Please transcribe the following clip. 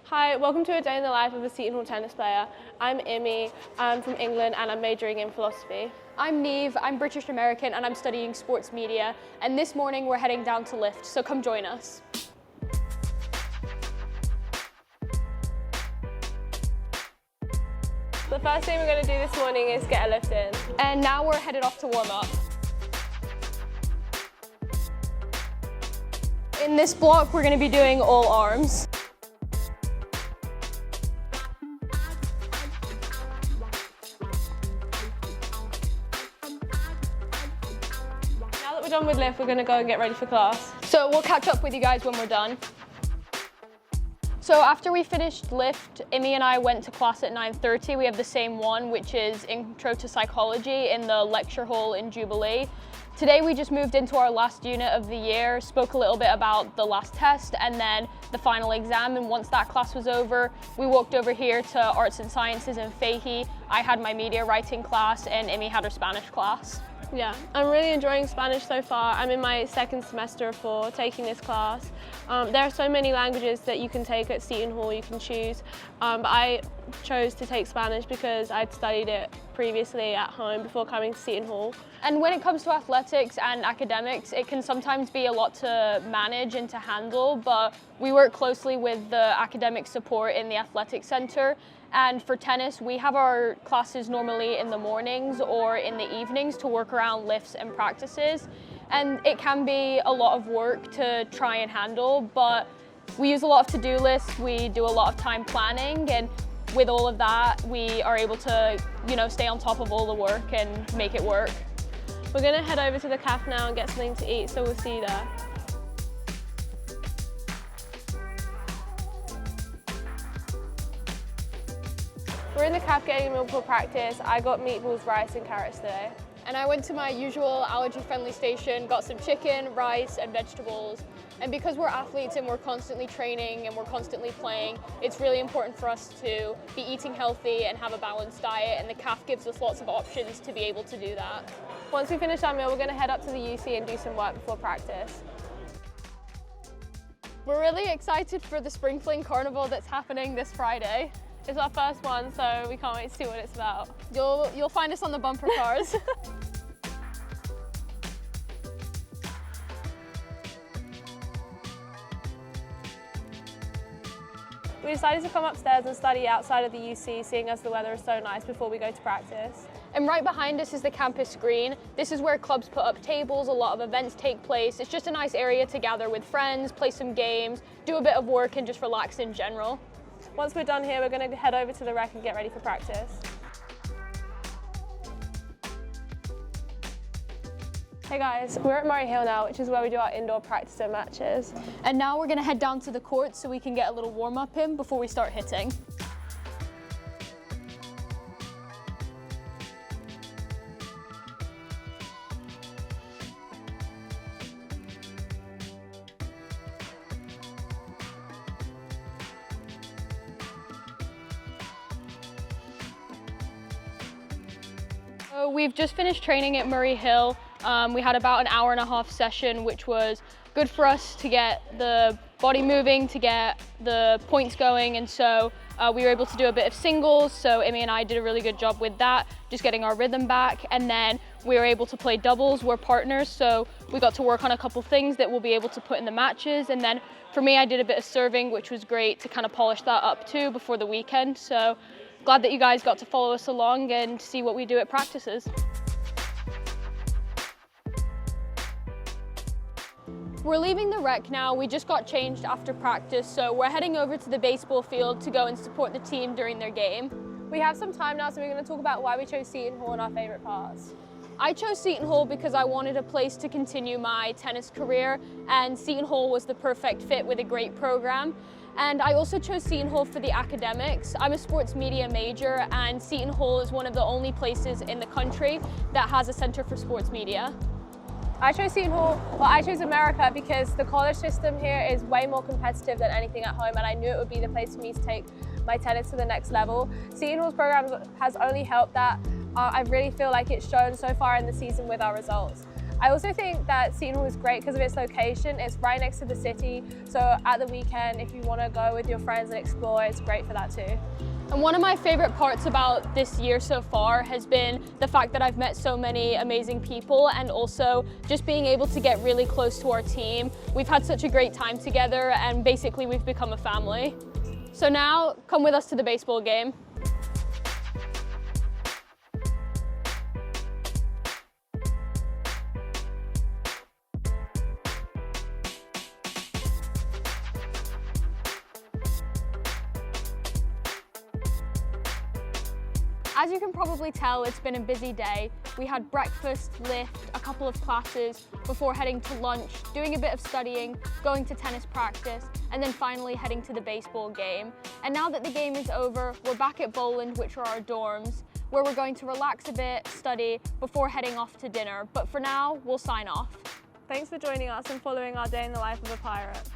Hi, welcome to a day in the life of a Seton Hall tennis player. I'm Imogen, I'm from England and I'm majoring in philosophy. I'm Niamh, I'm British American and I'm studying sports media, and this morning we're heading down to lift, so come join us. The first thing we're going to do this morning is get a lift in. And now we're headed off to warm up. In this block we're going to be doing all arms. Now that we're done with lift, we're going to go and get ready for class. So we'll catch up with you guys when we're done. So after we finished lift, Imi and I went to class at 9:30. We have the same one, which is Intro to Psychology in the lecture hall in Jubilee. Today we just moved into our last unit of the year, spoke a little bit about the last test and then the final exam, and once that class was over, we walked over here to Arts and Sciences in Fahey. I had my media writing class and Imi had her Spanish class. Yeah, I'm really enjoying Spanish so far. I'm in my second semester of 4 taking this class. There are so many languages that you can take at Seton Hall, you can choose, but I chose to take Spanish because I'd studied it previously at home before coming to Seton Hall. And when it comes to athletics and academics, it can sometimes be a lot to manage and to handle, but we work closely with the academic support in the athletic center. And for tennis, we have our classes normally in the mornings or in the evenings to work around lifts and practices. And it can be a lot of work to try and handle, but we use a lot of to-do lists, we do a lot of time planning, and with all of that, we are able to, stay on top of all the work and make it work. We're going to head over to the cafe now and get something to eat, so we'll see you there. We're in the cafe getting a meal for practice. I got meatballs, rice and carrots today. And I went to my usual allergy-friendly station, got some chicken, rice and vegetables. And because we're athletes and we're constantly training and we're constantly playing, it's really important for us to be eating healthy and have a balanced diet, and the CAF gives us lots of options to be able to do that. Once we finish our meal, we're going to head up to the UC and do some work before practice. We're really excited for the Spring Fling Carnival that's happening this Friday. It's our first one, so we can't wait to see what it's about. You'll find us on the bumper cars. We decided to come upstairs and study outside of the UC, seeing as the weather is so nice before we go to practice. And right behind us is the campus green. This is where clubs put up tables, a lot of events take place. It's just a nice area to gather with friends, play some games, do a bit of work and just relax in general. Once we're done here, we're going to head over to the rec and get ready for practice. Hey guys, we're at Murray Hill now, which is where we do our indoor practice and matches. And now we're going to head down to the court so we can get a little warm-up in before we start hitting. So we've just finished training at Murray Hill. We had about an hour and a half session, which was good for us to get the body moving, to get the points going, and so we were able to do a bit of singles, so Imi and I did a really good job with that, just getting our rhythm back, and then we were able to play doubles. We're partners, so we got to work on a couple things that we'll be able to put in the matches, and then for me I did a bit of serving, which was great to kind of polish that up too before the weekend, so glad that you guys got to follow us along and see what we do at practices. We're leaving the rec now. We just got changed after practice, so we're heading over to the baseball field to go and support the team during their game. We have some time now, so we're going to talk about why we chose Seton Hall and our favourite parts. I chose Seton Hall because I wanted a place to continue my tennis career, and Seton Hall was the perfect fit with a great program. And I also chose Seton Hall for the academics. I'm a sports media major, and Seton Hall is one of the only places in the country that has a centre for sports media. I chose Seton Hall, well, I chose America because the college system here is way more competitive than anything at home, and I knew it would be the place for me to take my tennis to the next level. Seton Hall's program has only helped that. I really feel like it's shown so far in the season with our results. I also think that Seton Hall is great because of its location. It's right next to the city, so at the weekend, if you want to go with your friends and explore, it's great for that too. And one of my favorite parts about this year so far has been the fact that I've met so many amazing people, and also just being able to get really close to our team. We've had such a great time together, and basically we've become a family. So now, come with us to the baseball game. As you can probably tell, it's been a busy day. We had breakfast, lift, a couple of classes before heading to lunch, doing a bit of studying, going to tennis practice, and then finally heading to the baseball game. And now that the game is over, we're back at Boland, which are our dorms, where we're going to relax a bit, study, before heading off to dinner. But for now, we'll sign off. Thanks for joining us and following our day in the life of a pirate.